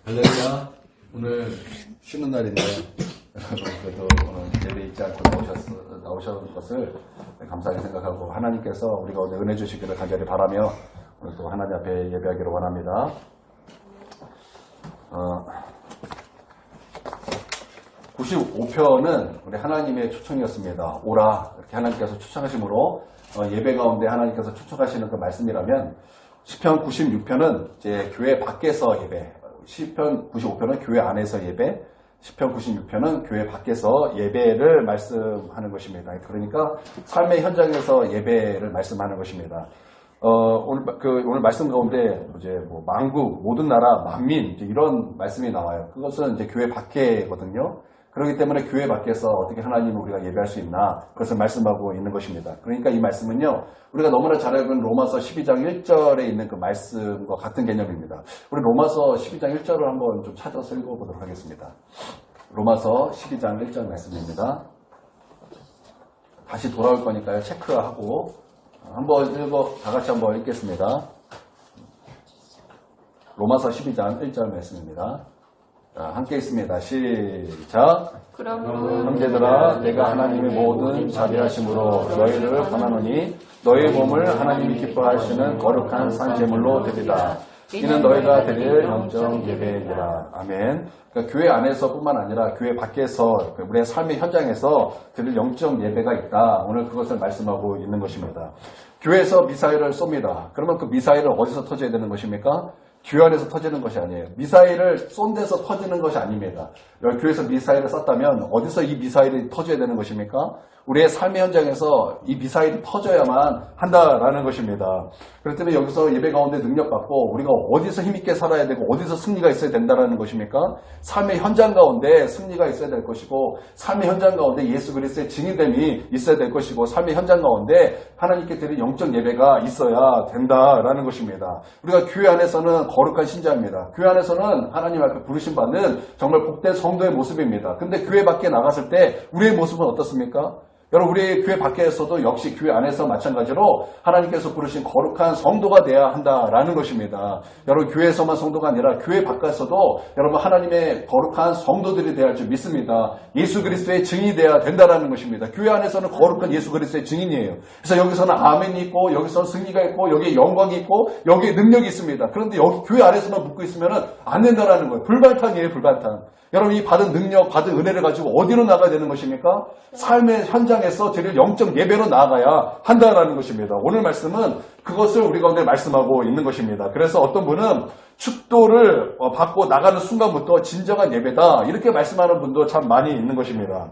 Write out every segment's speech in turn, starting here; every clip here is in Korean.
할렐루야. 오늘 쉬는 날인데 그래도 오늘 예배 잊지 않고 나오신 것을 감사하게 생각하고 하나님께서 우리가 오늘 은혜 주시기를 간절히 바라며 오늘 또 하나님 앞에 예배하기를 원합니다. 95편은 우리 하나님의 초청이었습니다. 오라 이렇게 하나님께서 초청하심으로 예배 가운데 하나님께서 초청하시는 그 말씀이라면 시편 96편은 이제 교회 밖에서 예배, 시편 95편은 교회 안에서 예배, 시편 96편은 교회 밖에서 예배를 말씀하는 것입니다. 그러니까 삶의 현장에서 예배를 말씀하는 것입니다. 오늘 말씀 가운데 이제 뭐 만국, 모든 나라, 만민 이런 말씀이 나와요. 그것은 이제 교회 밖에거든요. 그렇기 때문에 교회 밖에서 어떻게 하나님을 우리가 예배할 수 있나 그것을 말씀하고 있는 것입니다. 그러니까 이 말씀은요, 우리가 너무나 잘 알고 있는 로마서 12장 1절에 있는 그 말씀과 같은 개념입니다. 우리 로마서 12장 1절을 한번 좀 찾아서 읽어보도록 하겠습니다. 로마서 12장 1절 말씀입니다. 다시 돌아올 거니까요, 체크하고 한번 다 같이 한번 읽겠습니다. 로마서 12장 1절 말씀입니다. 함께 있습니다. 시작. 그러므로 형제들아, 내가 하나님의 모든 자비하심으로 너희를 권하노니 너희 몸을 하나님이 기뻐하시는 거룩한 산제물로 드리라. 이는 너희가 드릴 영적 예배니라. 아멘. 그러니까 교회 안에서뿐만 아니라 교회 밖에서 우리의 삶의 현장에서 드릴 영적 예배가 있다. 오늘 그것을 말씀하고 있는 것입니다. 교회에서 미사일을 쏩니다. 그러면 그 미사일은 어디서 터져야 되는 것입니까? 교회 안에서 터지는 것이 아니에요. 미사일을 쏜 데서 터지는 것이 아닙니다. 교회에서 미사일을 쐈다면 어디서 이 미사일이 터져야 되는 것입니까? 우리의 삶의 현장에서 이 미사일이 터져야만 한다라는 것입니다. 그렇기 때문에 여기서 예배 가운데 능력받고 우리가 어디서 힘있게 살아야 되고 어디서 승리가 있어야 된다는 것입니까? 삶의 현장 가운데 승리가 있어야 될 것이고 삶의 현장 가운데 예수 그리스도의 증인됨이 있어야 될 것이고 삶의 현장 가운데 하나님께 드릴 영적 예배가 있어야 된다라는 것입니다. 우리가 교회 안에서는 거룩한 신자입니다. 교회 안에서는 하나님 앞에 부르심 받는 정말 복된 성도의 모습입니다. 근데 교회 밖에 나갔을 때 우리의 모습은 어떻습니까? 여러분, 우리 교회 밖에서도 역시 교회 안에서 마찬가지로 하나님께서 부르신 거룩한 성도가 되어야 한다라는 것입니다. 여러분, 교회에서만 성도가 아니라 교회 밖에서도 여러분 하나님의 거룩한 성도들이 되어야 할 줄 믿습니다. 예수 그리스도의 증인이 되어야 된다라는 것입니다. 교회 안에서는 거룩한 예수 그리스도의 증인이에요. 그래서 여기서는 아멘이 있고 여기서는 승리가 있고 여기에 영광이 있고 여기에 능력이 있습니다. 그런데 여기 교회 안에서만 묻고 있으면 안 된다라는 거예요. 불발탄이에요, 불발탄. 여러분, 이 받은 능력, 받은 은혜를 가지고 어디로 나가야 되는 것입니까? 삶의 현장에서 드릴 영적 예배로 나아가야 한다는 것입니다. 오늘 말씀은 그것을 우리가 오늘 말씀하고 있는 것입니다. 그래서 어떤 분은 축도를 받고 나가는 순간부터 진정한 예배다, 이렇게 말씀하는 분도 참 많이 있는 것입니다.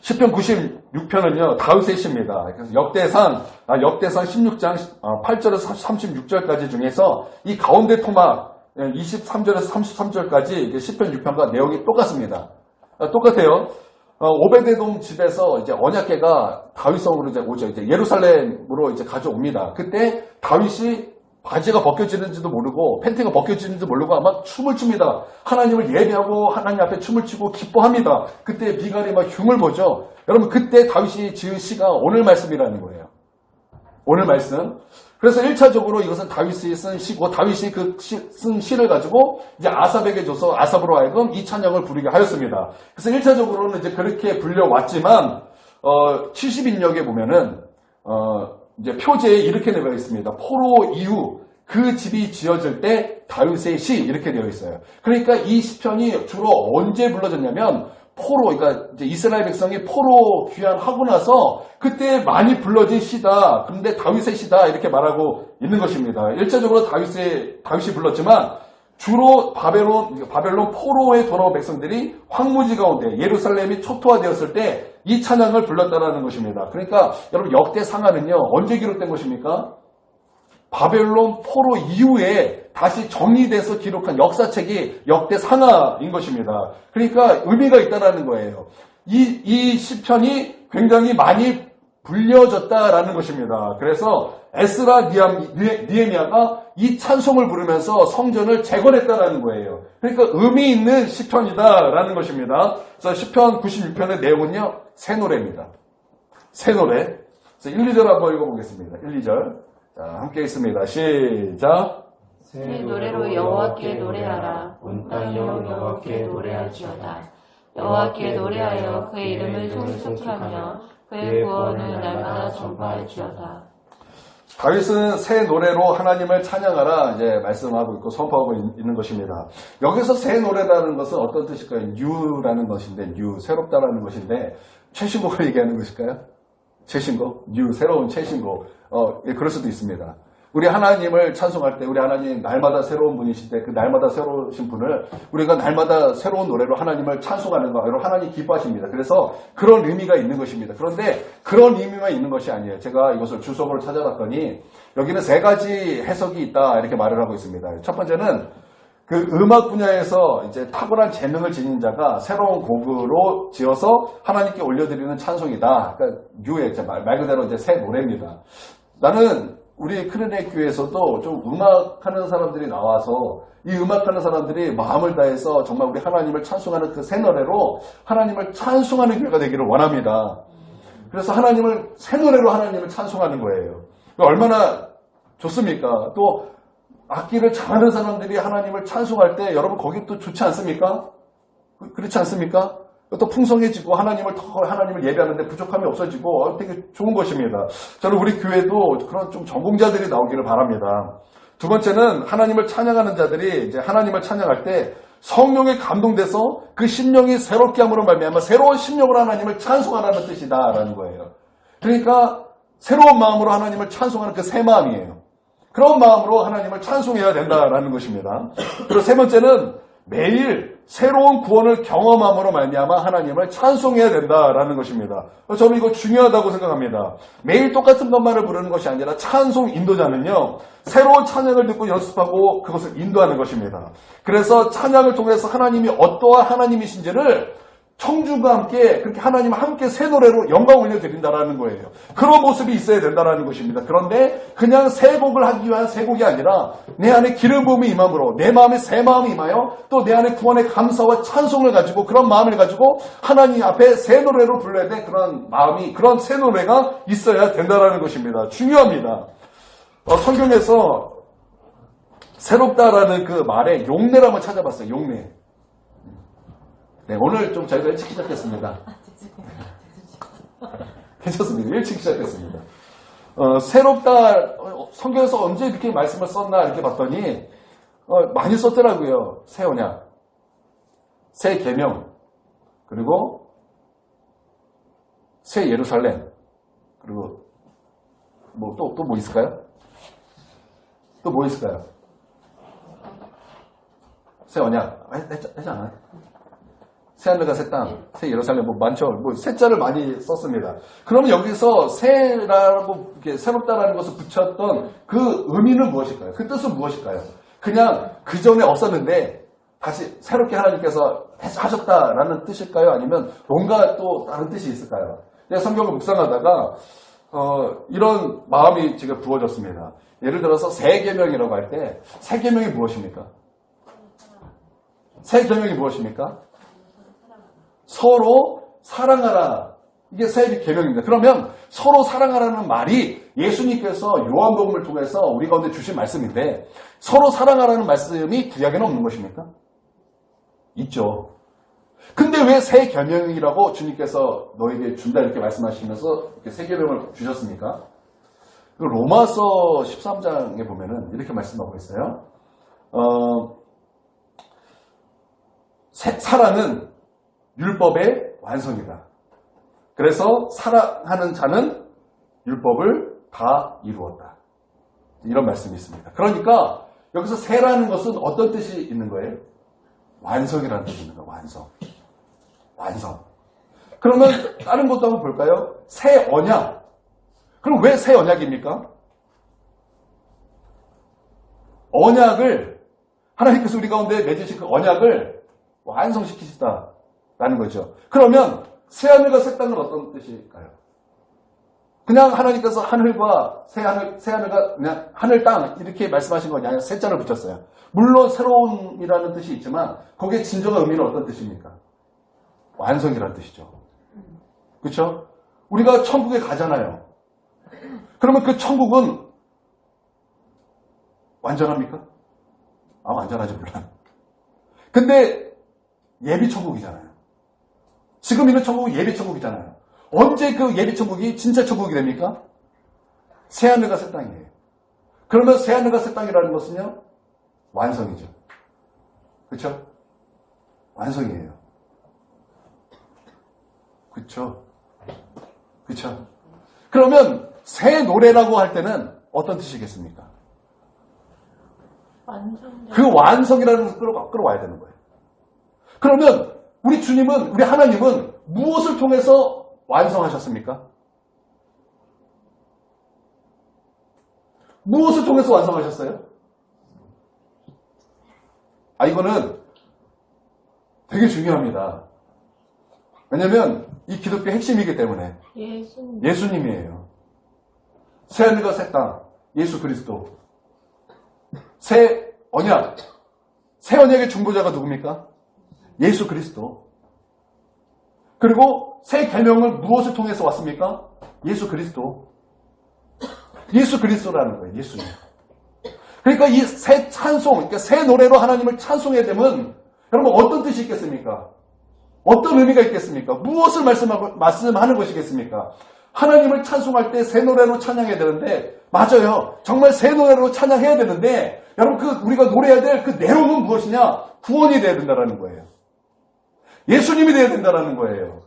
시편 96편은요, 다윗의 시입니다. 그래서 역대상 16장 8절에서 36절까지 중에서 이 가운데 토막 23절에서 33절까지 시편 6편과 내용이 똑같습니다. 똑같아요. 오베데돔 집에서 이제 언약궤가 다윗성으로 이제 오죠. 이제 예루살렘으로 이제 가져옵니다. 그때 다윗이 바지가 벗겨지는지도 모르고 팬티가 벗겨지는지도 모르고 아마 춤을 춥니다. 하나님을 예배하고 하나님 앞에 춤을 추고 기뻐합니다. 그때 미갈이 막 흉을 보죠. 여러분, 그때 다윗이 지은 시가 오늘 말씀이라는 거예요. 오늘 말씀. 그래서 1차적으로 이것은 다윗이 쓴 시고, 다윗이 쓴 시를 가지고 이제 아삽에게 줘서 아삽으로 하여금 이 찬양을 부르게 하였습니다. 그래서 1차적으로는 이제 그렇게 불려왔지만 70인역에 보면은 이제 표제에 이렇게 되어 있습니다. 포로 이후 그 집이 지어질 때 다윗의 시, 이렇게 되어 있어요. 그러니까 이 시편이 주로 언제 불러졌냐면 포로, 그러니까 이제 이스라엘 백성이 포로 귀환하고 나서 그때 많이 불러진 시다. 그런데 다윗의 시다, 이렇게 말하고 있는 것입니다. 1차적으로 다윗이 불렀지만 주로 바벨론 포로에 돌아온 백성들이 황무지 가운데 예루살렘이 초토화되었을 때 이 찬양을 불렀다라는 것입니다. 그러니까 여러분, 역대상하는요 언제 기록된 것입니까? 바벨론 포로 이후에 다시 정리돼서 기록한 역사책이 역대상하인 것입니다. 그러니까 의미가 있다는 거예요. 이 시편이 굉장히 많이 불려졌다라는 것입니다. 그래서 에스라 니에미야가 이 찬송을 부르면서 성전을 재건했다라는 거예요. 그러니까 의미 있는 시편이다라는 것입니다. 그래서 시편 96편의 내용은요, 새 노래입니다. 새 노래. 그래서 1, 2절 한번 읽어보겠습니다. 1, 2절. 자, 함께 있습니다. 시작. 새 노래로 여호와께 노래하라. 온 땅이여 여호와께 노래할지어다. 여호와께 노래하여 그의 이름을 송축하며 그의 구원을 날마다 전파할지어다. 다윗은 새 노래로 하나님을 찬양하라 이제 말씀하고 있고 선포하고 있는 것입니다. 여기서 새 노래라는 것은 어떤 뜻일까요? 뉴라는 것인데, 뉴, 새롭다라는 것인데, 최신곡을 얘기하는 것일까요? 최신곡? 뉴, 새로운 최신곡. 예, 그럴 수도 있습니다. 우리 하나님을 찬송할 때, 우리 하나님 날마다 새로운 분이실 때, 그 날마다 새로우신 분을 우리가 날마다 새로운 노래로 하나님을 찬송하는 거, 여러분 하나님 기뻐하십니다. 그래서 그런 의미가 있는 것입니다. 그런데 그런 의미만 있는 것이 아니에요. 제가 이것을 주석으로 찾아봤더니 여기는 세 가지 해석이 있다 이렇게 말을 하고 있습니다. 첫 번째는 그 음악 분야에서 이제 탁월한 재능을 지닌 자가 새로운 곡으로 지어서 하나님께 올려드리는 찬송이다. 그러니까 뉴의 말 그대로 이제 새 노래입니다. 나는 우리 크리넥 교회에서도 좀 음악하는 사람들이 나와서 이 음악하는 사람들이 마음을 다해서 정말 우리 하나님을 찬송하는 그 새 노래로 하나님을 찬송하는 교회가 되기를 원합니다. 그래서 하나님을 새 노래로 하나님을 찬송하는 거예요. 얼마나 좋습니까? 또 악기를 잘하는 사람들이 하나님을 찬송할 때 여러분 거기 또 좋지 않습니까? 그렇지 않습니까? 또 풍성해지고 하나님을 예배하는데 부족함이 없어지고 되게 좋은 것입니다. 저는 우리 교회도 그런 좀 전공자들이 나오기를 바랍니다. 두 번째는 하나님을 찬양하는 자들이 이제 하나님을 찬양할 때 성령에 감동돼서 그 심령이 새롭게 함으로 말미암아 새로운 심령으로 하나님을 찬송하라는 뜻이다라는 거예요. 그러니까 새로운 마음으로 하나님을 찬송하는 그 새 마음이에요. 그런 마음으로 하나님을 찬송해야 된다라는 것입니다. 그리고 세 번째는 매일 새로운 구원을 경험함으로 말미암아 하나님을 찬송해야 된다라는 것입니다. 저는 이거 중요하다고 생각합니다. 매일 똑같은 것만을 부르는 것이 아니라 찬송 인도자는요, 새로운 찬양을 듣고 연습하고 그것을 인도하는 것입니다. 그래서 찬양을 통해서 하나님이 어떠한 하나님이신지를 청중과 함께 그렇게 하나님과 함께 새 노래로 영광 올려드린다라는 거예요. 그런 모습이 있어야 된다라는 것입니다. 그런데 그냥 새 곡을 하기 위한 새 곡이 아니라 내 안에 기름 부음이 임함으로 내 마음에 새 마음이 임하여 또 내 안에 구원의 감사와 찬송을 가지고 그런 마음을 가지고 하나님 앞에 새 노래로 불러야 돼. 그런 마음이 그런 새 노래가 있어야 된다라는 것입니다. 중요합니다. 성경에서 새롭다라는 그 말에 용례를 한번 찾아봤어요. 용례. 네, 오늘 좀 저희가 일찍 시작했습니다. 괜찮습니다. 일찍 시작했습니다. 새롭다, 성경에서 언제 이렇게 말씀을 썼나 이렇게 봤더니 많이 썼더라고요. 새 언약, 새 계명, 그리고 새 예루살렘, 그리고 또 뭐 있을까요? 또 뭐 있을까요? 새 언약 하지 않아요? 새 하늘과 새 땅, 새 예루살렘, 많죠. 새자를 많이 썼습니다. 그러면 여기서 새라고, 이렇게 새롭다라는 것을 붙였던 그 의미는 무엇일까요? 그 뜻은 무엇일까요? 그냥 그 전에 없었는데 다시 새롭게 하나님께서 하셨다라는 뜻일까요? 아니면 뭔가 또 다른 뜻이 있을까요? 제가 성경을 묵상하다가, 이런 마음이 제가 부어졌습니다. 예를 들어서 새 계명이라고 할 때, 새 계명이 무엇입니까? 새 계명이 무엇입니까? 서로 사랑하라. 이게 새 계명입니다. 그러면 서로 사랑하라는 말이 예수님께서 요한복음을 통해서 우리 가운데 주신 말씀인데 서로 사랑하라는 말씀이 구약에는 없는 것입니까? 있죠. 근데 왜 새 계명이라고 주님께서 너에게 준다 이렇게 말씀하시면서 이렇게 새 계명을 주셨습니까? 로마서 13장에 보면은 이렇게 말씀하고 있어요. 사랑은 율법의 완성이다. 그래서 사랑하는 자는 율법을 다 이루었다. 이런 말씀이 있습니다. 그러니까 여기서 새라는 것은 어떤 뜻이 있는 거예요? 완성이라는 뜻이 있는 거예요. 완성. 그러면 다른 것도 한번 볼까요? 새 언약. 그럼 왜 새 언약입니까? 언약을 하나님께서 우리 가운데 맺으신 그 언약을 완성시키시다라는 거죠. 그러면 새 하늘과 새 땅은 어떤 뜻일까요? 그냥 하나님께서 하늘과 새 하늘과 그냥 하늘 땅 이렇게 말씀하신 거냐? 아니라 새 자를 붙였어요. 물론 새로움이라는 뜻이 있지만 거기에 진정한 의미는 어떤 뜻입니까? 완성이라는 뜻이죠. 그렇죠? 우리가 천국에 가잖아요. 그러면 그 천국은 완전합니까? 안전하지 몰라. 근데 예비천국이잖아요. 지금 있는 천국은 예비천국이잖아요. 언제 그 예비천국이 진짜 천국이 됩니까? 새하늘과 새 땅이에요. 그러면 새하늘과 새 땅이라는 것은요, 완성이죠. 그렇죠? 완성이에요. 그렇죠? 그렇죠? 그러면 새 노래라고 할 때는 어떤 뜻이겠습니까? 그 완성이라는 것을 끌어와야 되는 거예요. 그러면 우리 주님은, 우리 하나님은 무엇을 통해서 완성하셨습니까? 무엇을 통해서 완성하셨어요? 이거는 되게 중요합니다. 왜냐면 이 기독교 핵심이기 때문에 예수님이에요. 새하늘과 새 땅, 예수 그리스도. 새 언약, 새 언약의 중보자가 누굽니까? 예수 그리스도. 그리고 새 계명을 무엇을 통해서 왔습니까? 예수 그리스도. 예수 그리스도라는 거예요. 예수님. 그러니까 이 새 찬송, 그러니까 새 노래로 하나님을 찬송해야 되면 여러분 어떤 뜻이 있겠습니까? 어떤 의미가 있겠습니까? 무엇을 말씀하는 것이겠습니까? 하나님을 찬송할 때 새 노래로 찬양해야 되는데, 맞아요. 정말 새 노래로 찬양해야 되는데, 여러분 우리가 노래해야 될 그 내용은 무엇이냐? 구원이 돼야 된다는 거예요. 예수님이 돼야 된다는 거예요.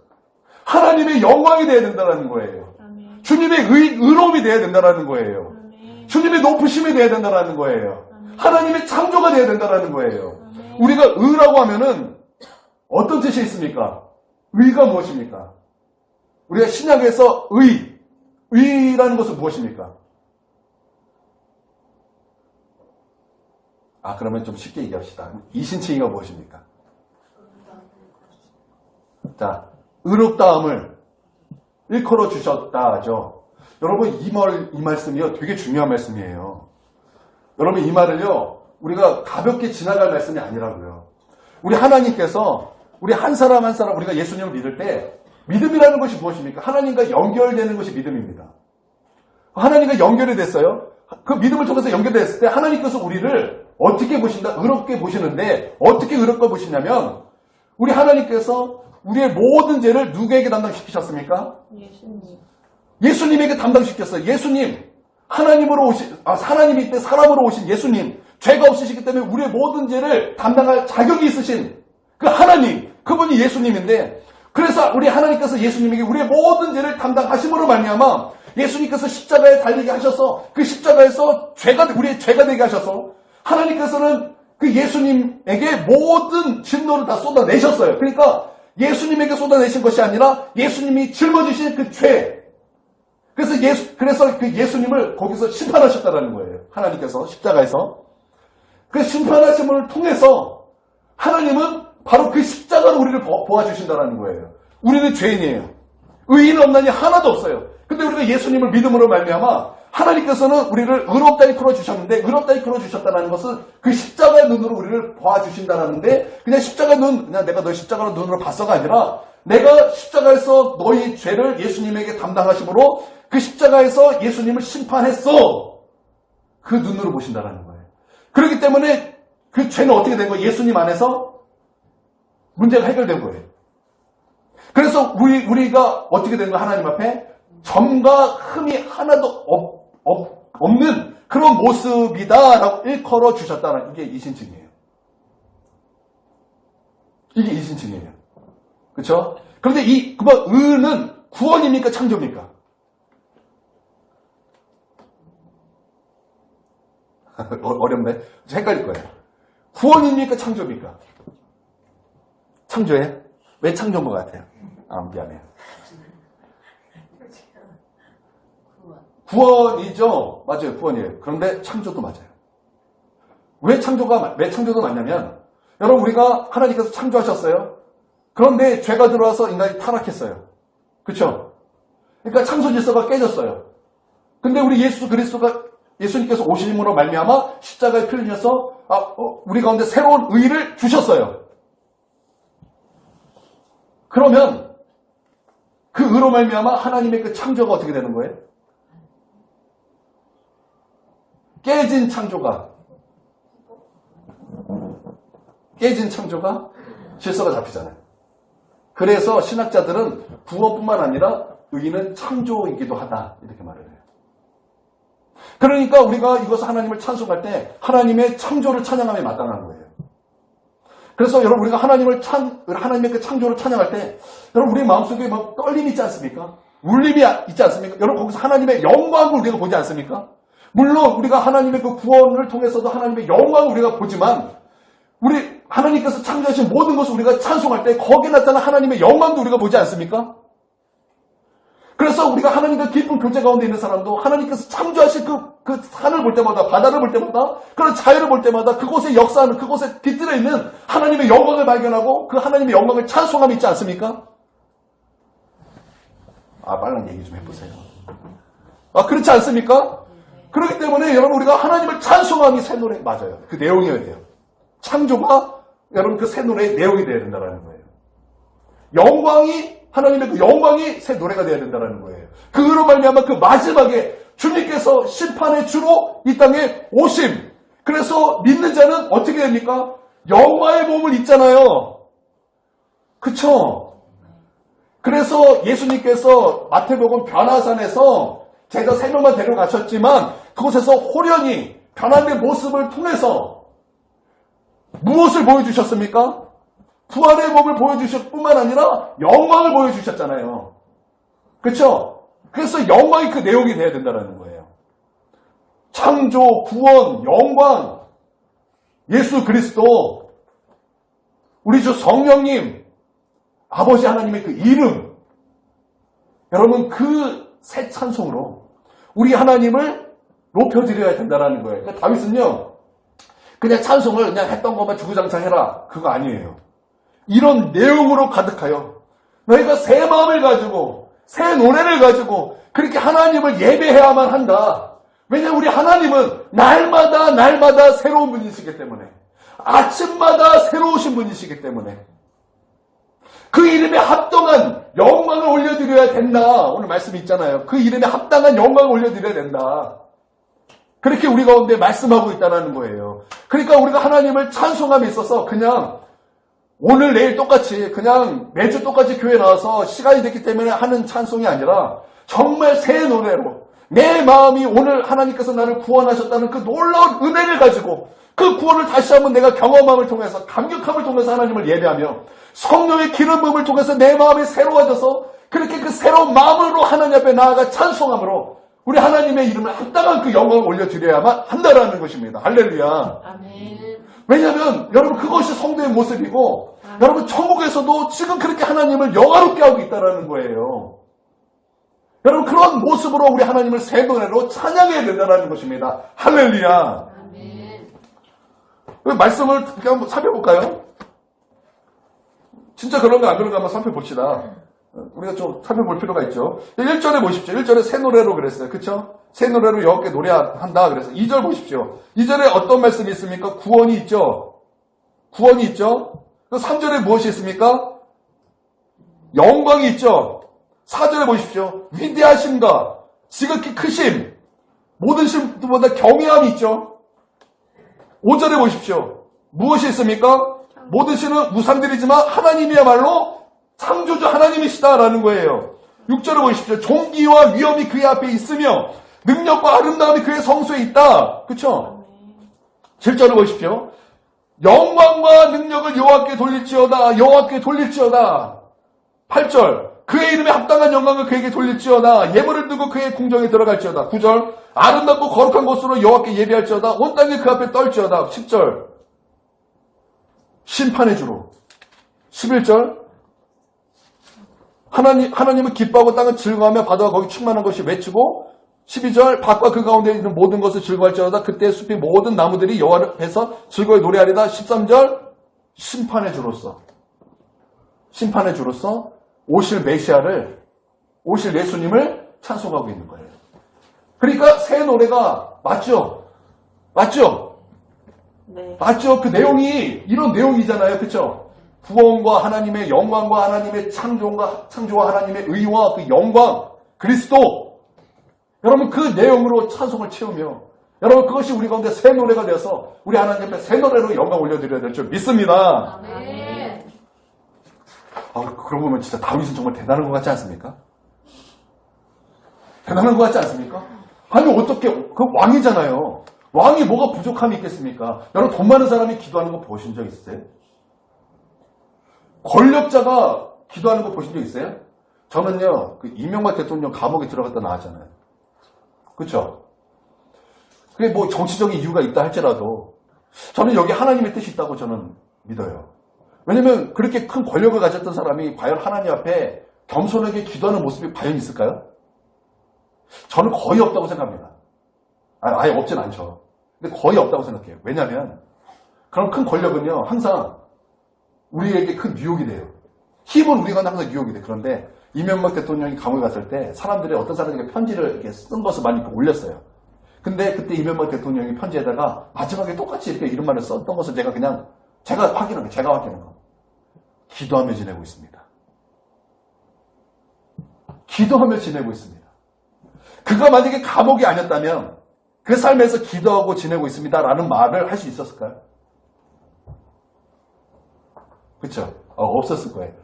하나님의 영광이 돼야 된다는 거예요. 아멘. 주님의 의로움이 돼야 된다는 거예요. 아멘. 주님의 높으심이 돼야 된다는 거예요. 아멘. 하나님의 창조가 돼야 된다는 거예요. 아멘. 우리가 의라고 하면은 어떤 뜻이 있습니까? 의가 무엇입니까? 우리가 신약에서 의라는 것은 무엇입니까? 그러면 좀 쉽게 얘기합시다. 이신칭의가 무엇입니까? 자, 의롭다함을 일컬어 주셨다죠. 여러분 이 말씀이요 되게 중요한 말씀이에요. 여러분 이 말을요 우리가 가볍게 지나갈 말씀이 아니라고요. 우리 하나님께서 우리 한 사람 한 사람 우리가 예수님을 믿을 때 믿음이라는 것이 무엇입니까? 하나님과 연결되는 것이 믿음입니다. 하나님과 연결이 됐어요. 그 믿음을 통해서 연결됐을 때 하나님께서 우리를 어떻게 보신다? 의롭게 보시는데 어떻게 의롭게 보시냐면 우리 하나님께서 우리의 모든 죄를 누구에게 담당시키셨습니까? 예수님에게 담당시켰어요. 예수님, 하나님이 이때 사람으로 오신 예수님, 죄가 없으시기 때문에 우리의 모든 죄를 담당할 자격이 있으신 그 하나님, 그분이 예수님인데, 그래서 우리 하나님께서 예수님에게 우리의 모든 죄를 담당하심으로 말미암아 예수님께서 십자가에 달리게 하셔서 그 십자가에서 우리의 죄가 되게 하셔서 하나님께서는 그 예수님에게 모든 진노를 다 쏟아내셨어요. 그러니까 예수님에게 쏟아내신 것이 아니라 예수님이 짊어지신 그 죄. 그래서 그 예수님을 거기서 심판하셨다는 거예요. 하나님께서 십자가에서. 그 심판하심을 통해서 하나님은 바로 그 십자가로 우리를 보아주신다는 거예요. 우리는 죄인이에요. 의인은 없나니 하나도 없어요. 근데 우리가 예수님을 믿음으로 말미암아 하나님께서는 우리를 의롭다 이끌어 주셨는데 의롭다 이끌어 주셨다는 것은 그 십자가의 눈으로 우리를 보아주신다는데 그냥 십자가의 그냥 내가 너 십자가로 눈으로 봤어가 아니라 내가 십자가에서 너희 죄를 예수님에게 담당하심으로 그 십자가에서 예수님을 심판했어. 그 눈으로 보신다는 거예요. 그렇기 때문에 그 죄는 어떻게 된 거예요? 예수님 안에서 문제가 해결된 거예요. 그래서 우리가 어떻게 된 거예요? 하나님 앞에 점과 흠이 하나도 없는 그런 모습이다라고 일컬어 주셨다는 이게 이신칭이에요. 이게 이신칭이에요. 그렇죠? 그런데 의는 구원입니까? 창조입니까? 어렵네. 헷갈릴 거예요. 구원입니까? 창조입니까? 창조예요? 왜 창조인 것 같아요? 미안해요. 구원이죠. 맞아요. 구원이에요. 그런데 창조도 맞아요. 왜 창조도 맞냐면 여러분 우리가 하나님께서 창조하셨어요. 그런데 죄가 들어와서 인간이 타락했어요. 그렇죠? 그러니까 창조 질서가 깨졌어요. 근데 우리 예수님께서 오심으로 말미암아 십자가에 피 흘려서 우리 가운데 새로운 의를 주셨어요. 그러면 그 의로 말미암아 하나님의 그 창조가 어떻게 되는 거예요? 깨진 창조가 깨진 창조가 질서가 잡히잖아요. 그래서 신학자들은 구원뿐만 아니라 의인은 창조이기도 하다 이렇게 말을 해요. 그러니까 우리가 이것을 하나님을 찬송할 때 하나님의 창조를 찬양함에 마땅한 거예요. 그래서 여러분 우리가 하나님의 그 창조를 찬양할 때 여러분 우리 마음속에 막 떨림이 있지 않습니까? 울림이 있지 않습니까? 여러분 거기서 하나님의 영광을 우리가 보지 않습니까? 물론 우리가 하나님의 그 구원을 통해서도 하나님의 영광을 우리가 보지만 우리 하나님께서 창조하신 모든 것을 우리가 찬송할 때 거기에 나타난 하나님의 영광도 우리가 보지 않습니까? 그래서 우리가 하나님과 깊은 교제 가운데 있는 사람도 하나님께서 창조하신 그 산을 볼 때마다, 바다를 볼 때마다, 그런 자연을 볼 때마다 그곳에 역사하는, 그곳에 깃들어 있는 하나님의 영광을 발견하고 그 하나님의 영광을 찬송함이 있지 않습니까? 빨리 얘기 좀 해보세요. 그렇지 않습니까? 그렇기 때문에 여러분 우리가 하나님을 찬송함이 새 노래 맞아요. 그 내용이어야 돼요. 창조가 여러분 그 새 노래의 내용이 되어야 된다는 거예요. 하나님의 그 영광이 새 노래가 되어야 된다는 거예요. 그로 말미암아 그 마지막에 주님께서 심판의 주로 이 땅에 오심. 그래서 믿는 자는 어떻게 됩니까? 영화의 몸을 입잖아요. 그쵸? 그래서 예수님께서 마태복음 변화산에서 제자 3명만 데려가셨지만 그곳에서 호련히 변화된 모습을 통해서 무엇을 보여주셨습니까? 부활의 몸을 보여주실 뿐만 아니라 영광을 보여주셨잖아요. 그렇죠? 그래서 영광이 그 내용이 돼야 된다는 거예요. 창조, 구원, 영광, 예수 그리스도, 우리 주 성령님, 아버지 하나님의 그 이름, 여러분 그 새 찬송으로 우리 하나님을 높여드려야 된다는 거예요. 그러니까 다윗은요, 그냥 찬송을 그냥 했던 것만 주구장창 해라. 그거 아니에요. 이런 내용으로 가득하여 너희가 새 마음을 가지고 새 노래를 가지고 그렇게 하나님을 예배해야만 한다. 왜냐하면 우리 하나님은 날마다 새로운 분이시기 때문에 아침마다 새로우신 분이시기 때문에 그 이름에 합당한 영광을 올려드려야 된다. 오늘 말씀이 있잖아요. 그 이름에 합당한 영광을 올려드려야 된다. 그렇게 우리 가운데 말씀하고 있다는 거예요. 그러니까 우리가 하나님을 찬송함에 있어서 그냥 오늘 내일 똑같이 그냥 매주 똑같이 교회 나와서 시간이 됐기 때문에 하는 찬송이 아니라 정말 새 노래로 내 마음이 오늘 하나님께서 나를 구원하셨다는 그 놀라운 은혜를 가지고 그 구원을 다시 한번 내가 경험함을 통해서 감격함을 통해서 하나님을 예배하며 성령의 기름 부음을 통해서 내 마음이 새로워져서 그렇게 그 새로운 마음으로 하나님 앞에 나아가 찬송함으로 우리 하나님의 이름을 합당한 그 영광을 올려드려야만 한다라는 것입니다. 할렐루야. 아멘. 왜냐하면 여러분 그것이 성도의 모습이고 여러분 천국에서도 지금 그렇게 하나님을 영화롭게 하고 있다는 거예요. 여러분 그런 모습으로 우리 하나님을 새 노래로 찬양해야 된다는 것입니다. 할렐루야. 아멘. 말씀을 한번 살펴볼까요? 진짜 그런가 안 그런가 한번 살펴봅시다. 우리가 좀 살펴볼 필요가 있죠. 1절에 보십시오. 1절에 새 노래로 그랬어요. 그쵸? 새 노래로 여호와께 노래한다 그래서 2절 보십시오. 2절에 어떤 말씀이 있습니까? 구원이 있죠. 구원이 있죠. 3절에 무엇이 있습니까? 영광이 있죠. 4절에 보십시오. 위대하심과 지극히 크심, 모든 심보다 경외함이 있죠. 5절에 보십시오. 무엇이 있습니까? 모든 신은 우상들이지만 하나님이야말로 창조주 하나님이시다라는 거예요. 6절을 보십시오. 존귀와 위엄이 그의 앞에 있으며 능력과 아름다움이 그의 성소에 있다. 그렇죠? 7절을 보십시오. 영광과 능력을 여호와께 돌릴지어다. 여호와께 돌릴지어다. 8절. 그의 이름에 합당한 영광을 그에게 돌릴지어다. 예물을 두고 그의 궁정에 들어갈지어다. 9절. 아름답고 거룩한 곳으로 여호와께 예배할지어다. 온 땅이 그 앞에 떨지어다. 10절. 심판의 주로. 11절. 하나님은 기뻐하고 땅은 즐거워하며 바다와 거기 충만한 것이 외치고 12절 밭과 그 가운데 있는 모든 것을 즐거워할지어다. 그때 숲의 모든 나무들이 여호와 앞에서 즐거이 노래하리다. 13절 심판의 주로서 오실 메시아를 오실 예수님을 찬송하고 있는 거예요. 그러니까 새 노래가 맞죠? 네. 맞죠? 그 내용이 이런 내용이잖아요. 그렇죠? 구원과 하나님의 영광과 하나님의 창조와 하나님의 의와 그 영광 그리스도 여러분 그 내용으로 찬송을 채우며 여러분 그것이 우리 가운데 새 노래가 되어서 우리 하나님 앞에 새 노래로 영광 올려드려야 될 줄 믿습니다. 아멘. 그러고 보면 진짜 다윗은 정말 대단한 것 같지 않습니까? 대단한 것 같지 않습니까? 아니 어떻게 그 왕이잖아요. 왕이 뭐가 부족함이 있겠습니까? 여러분 돈 많은 사람이 기도하는 거 보신 적 있으세요? 권력자가 기도하는 거 보신 적 있어요? 저는요 그 이명박 대통령 감옥에 들어갔다 나왔잖아요. 그렇죠? 그게 뭐 정치적인 이유가 있다 할지라도 저는 여기 하나님의 뜻이 있다고 저는 믿어요. 왜냐면 그렇게 큰 권력을 가졌던 사람이 과연 하나님 앞에 겸손하게 기도하는 모습이 과연 있을까요? 저는 거의 없다고 생각합니다. 아예 없진 않죠. 근데 거의 없다고 생각해요. 왜냐하면 그런 큰 권력은요 항상 우리에게 큰 유혹이 돼요. 힘은 우리가 항상 유혹이 돼. 그런데 이명박 대통령이 감옥에 갔을 때 사람들이 어떤 사람에게 편지를 이렇게 쓴 것을 많이 올렸어요. 근데 그때 이명박 대통령이 편지에다가 마지막에 똑같이 이렇게 이런 말을 썼던 것을 제가 확인한 거. 기도하며 지내고 있습니다. 기도하며 지내고 있습니다. 그가 만약에 감옥이 아니었다면 그 삶에서 기도하고 지내고 있습니다라는 말을 할 수 있었을까요? 그렇죠? 없었을 거예요.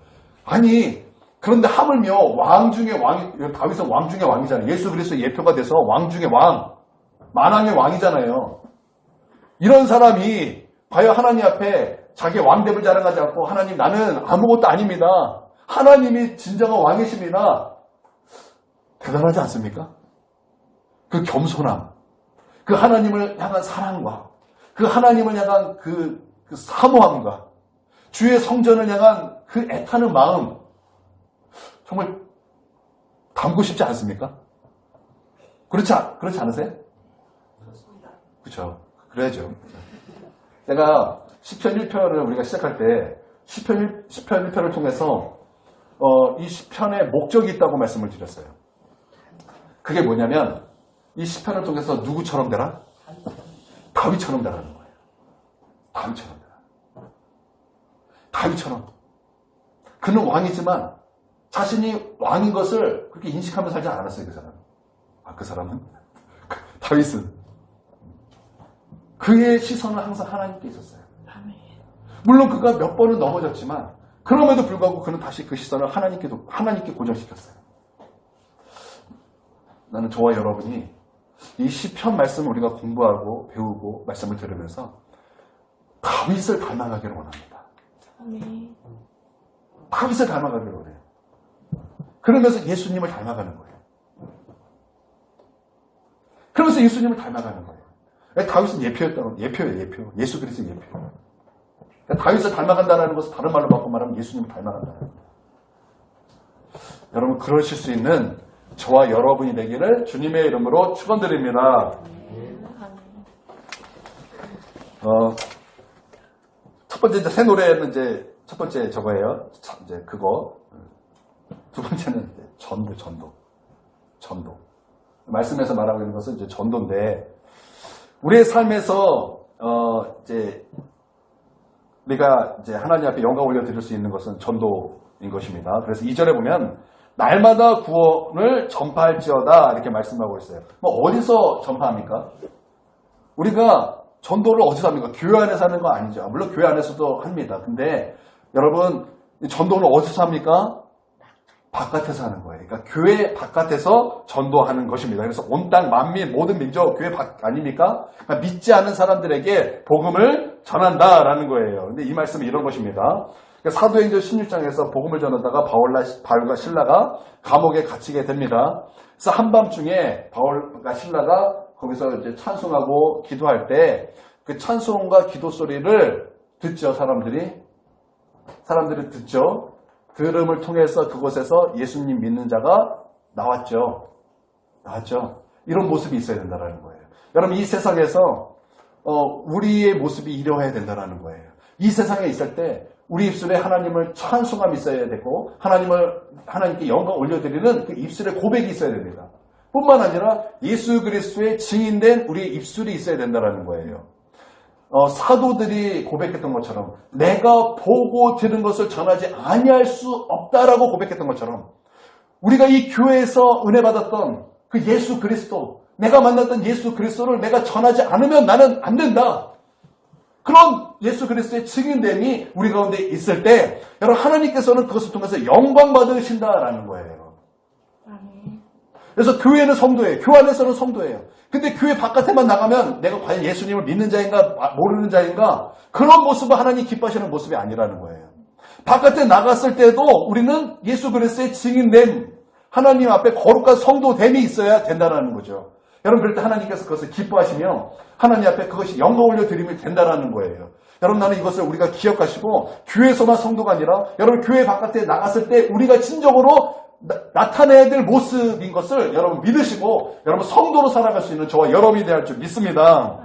아니 그런데 하물며 왕 중에 왕이 다윗은 왕 중에 왕이잖아요. 예수 그리스도의 예표가 돼서 왕 중에 왕, 만왕의 왕이잖아요. 이런 사람이 과연 하나님 앞에 자기 왕됨을 자랑하지 않고 하나님 나는 아무것도 아닙니다. 하나님이 진정한 왕이십니다. 대단하지 않습니까? 그 겸손함, 그 하나님을 향한 사랑과 그 하나님을 향한 그 사모함과 주의 성전을 향한 그 애타는 마음 정말 담고 싶지 않습니까? 그렇지 않으세요? 그렇죠. 그래야죠. 제가 시편 1편을 우리가 시작할 때 시편 1편을 통해서 이 시편의 목적이 있다고 말씀을 드렸어요. 그게 뭐냐면 이 시편을 통해서 누구처럼 되라? 다윗처럼 되라는 거예요. 다윗처럼 되라. 다윗처럼. 그는 왕이지만 자신이 왕인 것을 그렇게 인식하면서 살지 않았어요. 그 사람은. 그 사람은? 다윗은. 그의 시선은 항상 하나님께 있었어요. 물론 그가 몇 번은 넘어졌지만 그럼에도 불구하고 그는 다시 그 시선을 하나님께 고정시켰어요. 나는 저와 여러분이 이 시편 말씀을 우리가 공부하고 배우고 말씀을 들으면서 다윗을 닮아가기를 원합니다. 다윗을 닮아가기를 원해요. 그러면서 예수님을 닮아가는 거예요. 그러면서 예수님을 닮아가는 거예요. 다윗은 예표예요, 예표. 예수 그리스도의 예표. 다윗을 닮아간다는 것은 다른 말로 바꿔 말하면 예수님을 닮아간다는 거예요. 여러분 그러실 수 있는 저와 여러분이 되기를 주님의 이름으로 축원드립니다. 첫 번째 새 노래는 첫 번째 저거예요. 그거. 두 번째는 전도. 말씀에서 말하고 있는 것은 전도인데 우리의 삶에서 우리가 하나님 앞에 영광 올려드릴 수 있는 것은 전도인 것입니다. 그래서 2절에 보면 날마다 구원을 전파할지어다 이렇게 말씀하고 있어요. 어디서 전파합니까? 우리가 전도를 어디서 합니까? 교회 안에서 하는 거 아니죠. 물론 교회 안에서도 합니다. 근데 여러분 전도는 어디서 합니까? 바깥에서 하는 거예요. 그러니까 교회 바깥에서 전도하는 것입니다. 그래서 온 땅 만민 모든 민족 교회 아닙니까? 그러니까 믿지 않는 사람들에게 복음을 전한다라는 거예요. 근데 이 말씀은 이런 것입니다. 그러니까 사도행전 16장에서 복음을 전하다가 바울과 신라가 감옥에 갇히게 됩니다. 그래서 한밤중에 바울과 신라가 거기서 찬송하고 기도할 때 그 찬송과 기도 소리를 듣죠. 사람들이 듣죠. 들음을 통해서 그곳에서 예수님 믿는 자가 나왔죠. 이런 모습이 있어야 된다는 거예요. 여러분 이 세상에서 우리의 모습이 이러해야 된다는 거예요. 이 세상에 있을 때 우리 입술에 하나님을 찬송함이 있어야 되고 하나님께 영광 올려드리는 그 입술의 고백이 있어야 됩니다. 뿐만 아니라 예수 그리스도의 증인된 우리의 입술이 있어야 된다는 거예요. 사도들이 고백했던 것처럼 내가 보고 들은 것을 전하지 아니할 수 없다라고 고백했던 것처럼 우리가 이 교회에서 은혜 받았던 그 예수 그리스도 내가 만났던 예수 그리스도를 내가 전하지 않으면 나는 안 된다. 그런 예수 그리스도의 증인됨이 우리 가운데 있을 때 여러분 하나님께서는 그것을 통해서 영광 받으신다라는 거예요. 그래서 교회는 성도예요. 교회 안에서는 성도예요. 근데 교회 바깥에만 나가면 내가 과연 예수님을 믿는 자인가 모르는 자인가 그런 모습은 하나님 기뻐하시는 모습이 아니라는 거예요. 바깥에 나갔을 때도 우리는 예수 그리스도의 증인됨, 하나님 앞에 거룩한 성도됨이 있어야 된다는 거죠. 여러분 그럴 때 하나님께서 그것을 기뻐하시며 하나님 앞에 그것이 영광 올려드리면 된다는 거예요. 여러분 나는 이것을 우리가 기억하시고 교회에서만 성도가 아니라 여러분 교회 바깥에 나갔을 때 우리가 진정으로 나타내야 될 모습인 것을 여러분 믿으시고 여러분 성도로 살아갈 수 있는 저와 여러분이 될 줄 믿습니다.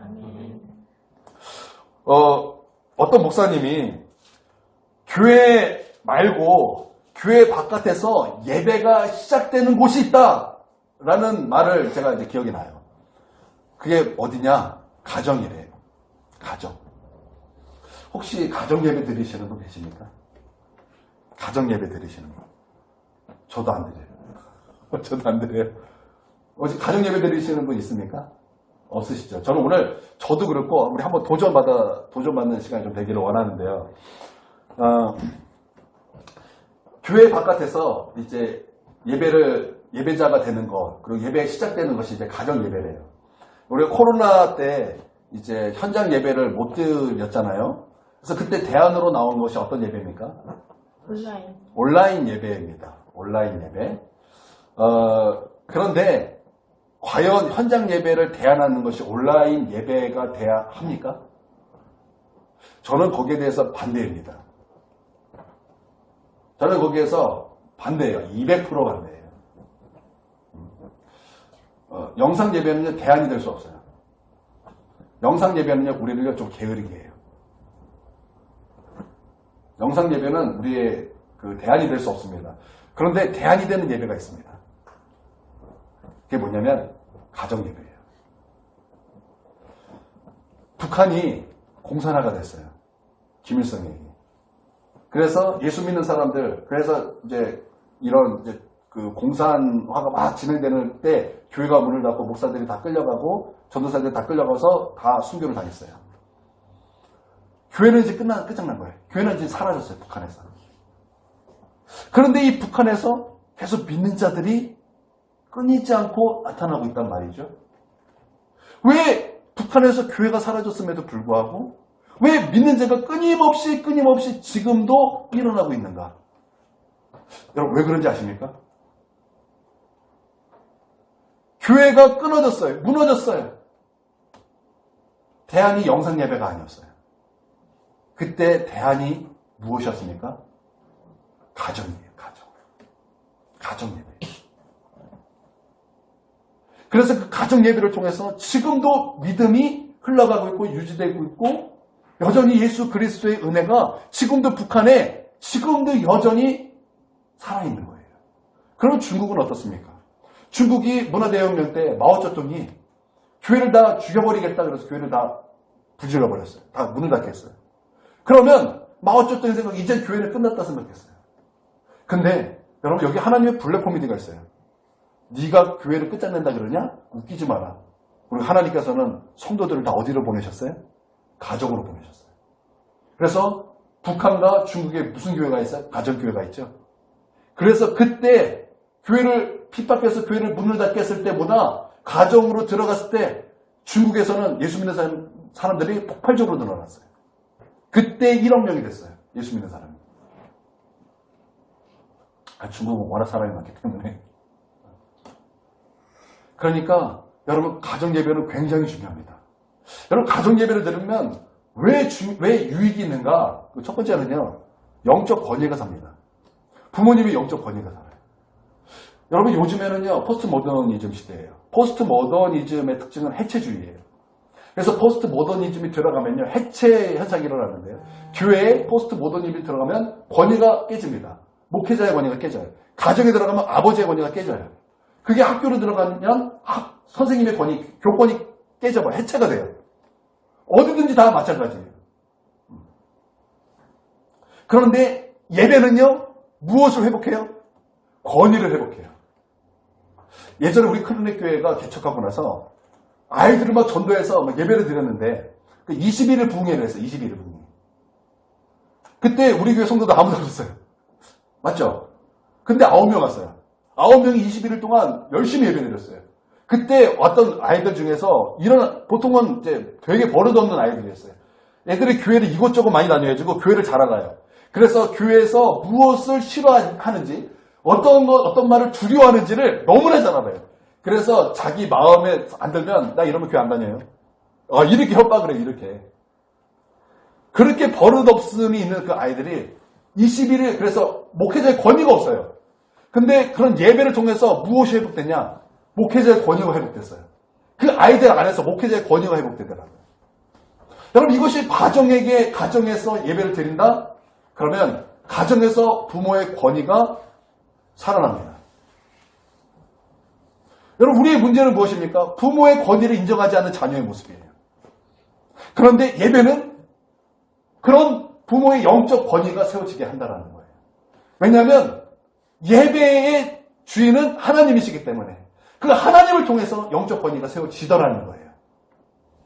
어떤 목사님이 교회 말고 교회 바깥에서 예배가 시작되는 곳이 있다라는 말을 제가 이제 기억이 나요. 그게 어디냐? 가정이래요. 가정. 혹시 가정 예배 드리시는 분 계십니까? 가정 예배 드리시는 분. 저도 안 드려요. 저도 안 드려요. 혹시 가정 예배 드리시는 분 있습니까? 없으시죠? 저는 오늘 저도 그렇고 우리 한번 도전받는 시간이 좀 되기를 원하는데요. 교회 바깥에서 이제 예배자가 되는 것, 그리고 예배가 시작되는 것이 이제 가정 예배래요. 우리가 코로나 때 이제 현장 예배를 못 드렸잖아요. 그래서 그때 대안으로 나온 것이 어떤 예배입니까? 온라인 예배입니다. 온라인 예배. 그런데 과연 현장 예배를 대안하는 것이 온라인 예배가 돼야 합니까? 저는 거기에 대해서 반대입니다. 저는 거기에서 반대예요. 200% 반대예요. 영상 예배는 대안이 될 수 없어요. 영상 예배는 우리를 좀 게으르게 해요. 영상 예배는 우리의 그 대안이 될 수 없습니다. 그런데 대안이 되는 예배가 있습니다. 그게 뭐냐면 가정 예배예요. 북한이 공산화가 됐어요. 김일성이. 그래서 예수 믿는 사람들, 그래서 이제 이런 이제 그 공산화가 막 진행되는 때 교회가 문을 닫고 목사들이 다 끌려가고 전도사들이 다 끌려가서 다 순교를 당했어요. 교회는 이제 끝장난 거예요. 교회는 이제 사라졌어요. 북한에서. 그런데 이 북한에서 계속 믿는 자들이 끊이지 않고 나타나고 있단 말이죠. 왜 북한에서 교회가 사라졌음에도 불구하고 왜 믿는 자가 끊임없이 지금도 일어나고 있는가? 여러분 왜 그런지 아십니까? 교회가 끊어졌어요. 무너졌어요. 대안이 영상 예배가 아니었어요. 그때 대안이 무엇이었습니까? 가정이에요. 가정 예배. 그래서 그 가정 예배를 통해서 지금도 믿음이 흘러가고 있고 유지되고 있고 여전히 예수 그리스도의 은혜가 지금도 북한에 지금도 여전히 살아있는 거예요. 그럼 중국은 어떻습니까? 중국이 문화대혁명 때 마오쩌둥이 교회를 다 죽여버리겠다 그래서 교회를 다 부질러버렸어요. 다 문을 닫게 했어요. 그러면 마오쩌둥의 생각 이제 교회는 끝났다 생각했어요. 근데 여러분 여기 하나님의 블랙 코미디가 있어요. 네가 교회를 끝장낸다 그러냐? 웃기지 마라. 우리 하나님께서는 성도들을 다 어디로 보내셨어요? 가정으로 보내셨어요. 그래서 북한과 중국에 무슨 교회가 있어요? 가정교회가 있죠. 그래서 그때 교회를 핍박해서 교회를 문을 닫게 했을 때보다 가정으로 들어갔을 때 중국에서는 예수 믿는 사람들이 폭발적으로 늘어났어요. 그때 1억 명이 됐어요. 예수 믿는 사람이. 중국은 워낙 사람이 많기 때문에. 그러니까 여러분 가정 예배는 굉장히 중요합니다. 여러분 가정 예배를 들으면 왜 유익이 있는가? 첫 번째는요. 영적 권위가 삽니다. 부모님이 영적 권위가 살아요. 여러분 요즘에는요. 포스트 모더니즘 시대예요. 포스트 모더니즘의 특징은 해체주의예요. 그래서 포스트 모더니즘이 들어가면요. 해체 현상이 일어나는데요. 교회에 포스트 모더니즘이 들어가면 권위가 깨집니다. 목회자의 권위가 깨져요. 가정에 들어가면 아버지의 권위가 깨져요. 그게 학교로 들어가면 선생님의 권위, 교권이 깨져버려. 해체가 돼요. 어디든지 다 마찬가지예요. 그런데 예배는요. 무엇을 회복해요? 권위를 회복해요. 예전에 우리 클리닉 교회가 개척하고 나서 아이들을 막 전도해서 막 예배를 드렸는데 21일 부흥회를 했어요. 21일 부흥회. 그때 우리 교회 성도도 아무도 없었어요. 맞죠? 근데 9명 왔어요. 9명이 21일 동안 열심히 예배 드렸어요. 그때 왔던 아이들 중에서 보통은 이제 되게 버릇없는 아이들이었어요. 애들이 교회를 이곳저곳 많이 다녀가지고 교회를 잘 알아요. 그래서 교회에서 무엇을 싫어하는지, 어떤 말을 두려워하는지를 너무나 잘 알아요. 그래서 자기 마음에 안 들면 나 이러면 교회 안 다녀요. 이렇게 협박을 해요. 이렇게. 그렇게 버릇없음이 있는 그 아이들이 21일 그래서 목회자의 권위가 없어요. 근데 그런 예배를 통해서 무엇이 회복됐냐? 목회자의 권위가 회복됐어요. 그 아이들 안에서 목회자의 권위가 회복되더라고요. 여러분 이것이 가정에서 예배를 드린다? 그러면 가정에서 부모의 권위가 살아납니다. 여러분 우리의 문제는 무엇입니까? 부모의 권위를 인정하지 않는 자녀의 모습이에요. 그런데 예배는 그런 부모의 영적 권위가 세워지게 한다는 거예요. 왜냐하면 예배의 주인은 하나님이시기 때문에 그 하나님을 통해서 영적 권위가 세워지더라는 거예요.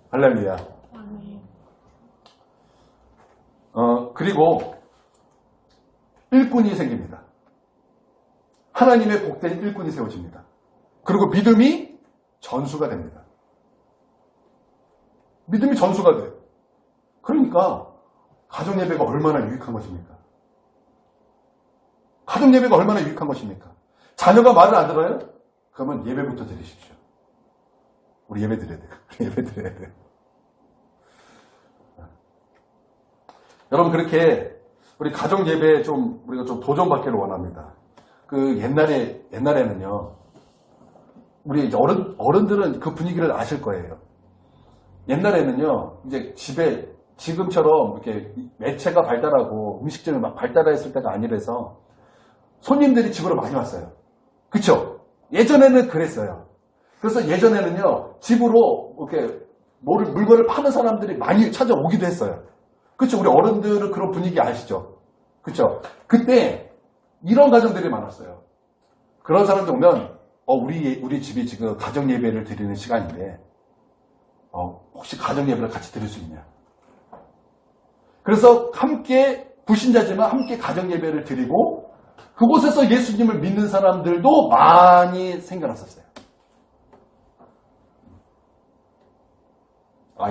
할렐루야. 그리고 일꾼이 생깁니다. 하나님의 복된 일꾼이 세워집니다. 그리고 믿음이 전수가 됩니다. 믿음이 전수가 돼요. 그러니까 가정예배가 얼마나 유익한 것입니까? 가정예배가 얼마나 유익한 것입니까? 자녀가 말을 안 들어요? 그러면 예배부터 드리십시오. 우리 예배 드려야 돼요. 예배 드려야 돼요. 여러분 그렇게 우리 가정예배에 우리가 좀 도전받기를 원합니다. 그 옛날에는요. 우리 어른들은 그 분위기를 아실 거예요. 옛날에는요. 이제 집에 지금처럼 이렇게 매체가 발달하고 음식점이 막 발달했을 때가 아니라서 손님들이 집으로 많이 왔어요. 그쵸? 예전에는 그랬어요. 그래서 예전에는요, 집으로 이렇게 물건을 파는 사람들이 많이 찾아오기도 했어요. 그쵸? 우리 어른들은 그런 분위기 아시죠? 그쵸? 그때 이런 가정들이 많았어요. 그런 사람들 오면, 우리 집이 지금 가정예배를 드리는 시간인데, 혹시 가정예배를 같이 드릴 수 있냐? 그래서 함께, 불신자지만 함께 가정예배를 드리고, 그곳에서 예수님을 믿는 사람들도 많이 생겨났었어요.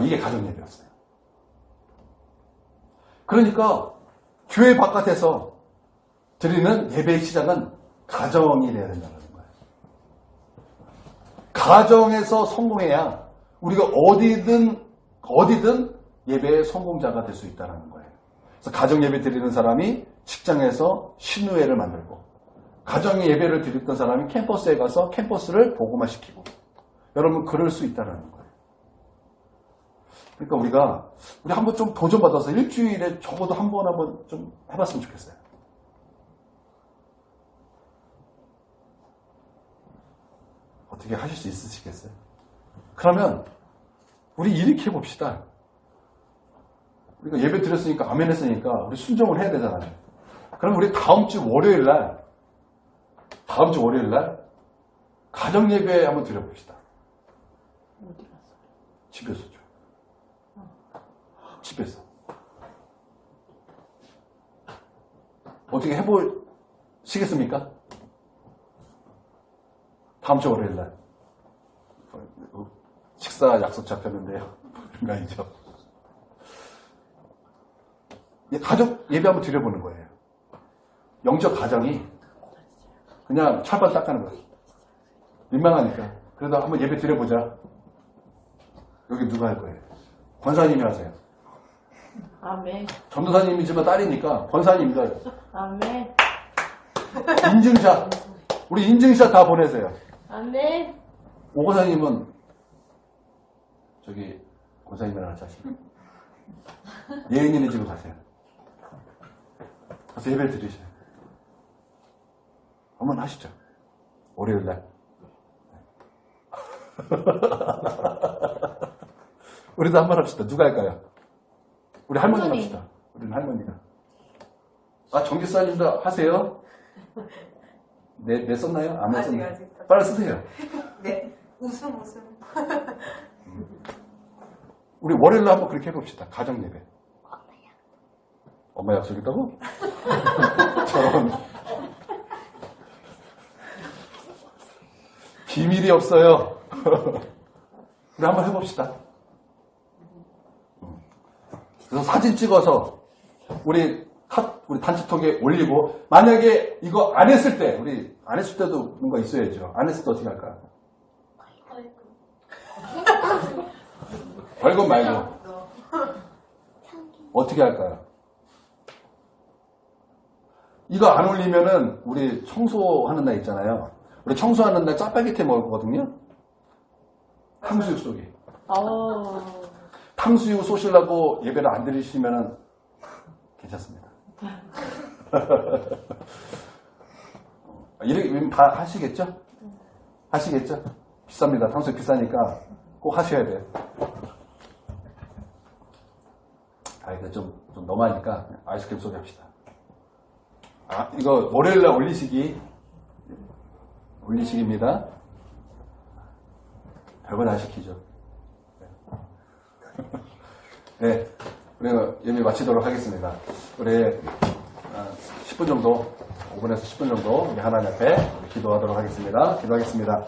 이게 가정예배였어요. 그러니까 교회 바깥에서 드리는 예배의 시작은 가정이 되어야 된다는 거예요. 가정에서 성공해야 우리가 어디든 예배의 성공자가 될 수 있다는 거예요. 그래서 가정예배 드리는 사람이 직장에서 신우회를 만들고, 가정의 예배를 드렸던 사람이 캠퍼스에 가서 캠퍼스를 복음화시키고, 여러분 그럴 수 있다는 거예요. 그러니까 우리 한번 좀 도전받아서 일주일에 적어도 한번 좀 해봤으면 좋겠어요. 어떻게 하실 수 있으시겠어요? 그러면 우리 이렇게 해봅시다. 우리가 예배 드렸으니까 아멘 했으니까 우리 순종을 해야 되잖아요. 그럼 우리 다음 주 월요일 날 가정 예배 한번 드려봅시다. 어디 갔어? 집에서죠. 집에서. 어떻게 해보시겠습니까? 다음 주 월요일 날. 식사 약속 잡혔는데요. 인간이죠. 가족 예배 한번 드려보는 거예요. 영적 가정이 그냥 철판 닦아는 거예요. 민망하니까. 그래도 한번 예배 드려보자. 여기 누가 할 거예요? 권사님이 하세요. 아멘. 전도사님이지만 딸이니까 권사님이다. 아멘. 인증샷. 우리 인증샷 다 보내세요. 아멘. 오 권사님은 저기 권사님이랑 같이 하시고 예은이네 집으로 가세요. 가서 예배 드리세요. 한번 하시죠. 월요일 날. 우리도 한번 합시다. 누가 할까요? 우리 할머니가 합시다. 우리는 할머니가. 전기사님도 하세요. 네 썼나요? 안 아직, 썼나요? 아직. 빨리 쓰세요. 네. 웃음. 우리 월요일로 한번 그렇게 해봅시다. 가정 예배. 엄마 약속 있다고? 저런. 비밀이 없어요. 우리 한번 해봅시다. 그래서 사진 찍어서 우리 단체톡에 올리고, 만약에 이거 안 했을 때, 우리 안 했을 때도 뭔가 있어야죠. 안 했을 때 어떻게 할까요? 벌금 말고 어떻게 할까요? 이거 안 올리면은 우리 청소하는 날 있잖아요. 우리 청소하는 날 짜파게티 먹을 거거든요. 탕수육 속에. 탕수육 쏘시려고 예배를 안 드리시면은 괜찮습니다. 이렇게 다 하시겠죠? 하시겠죠? 비쌉니다. 탕수육 비싸니까 꼭 하셔야 돼요. 이거 좀 너무하니까 아이스크림 소리 합시다. 이거 월요일날 올리시기입니다. 별거 다 시키죠. 네, 우리가 예배 마치도록 하겠습니다. 우리 10분 정도, 5분에서 10분 정도 우리 하나님 앞에 기도하도록 하겠습니다. 기도하겠습니다.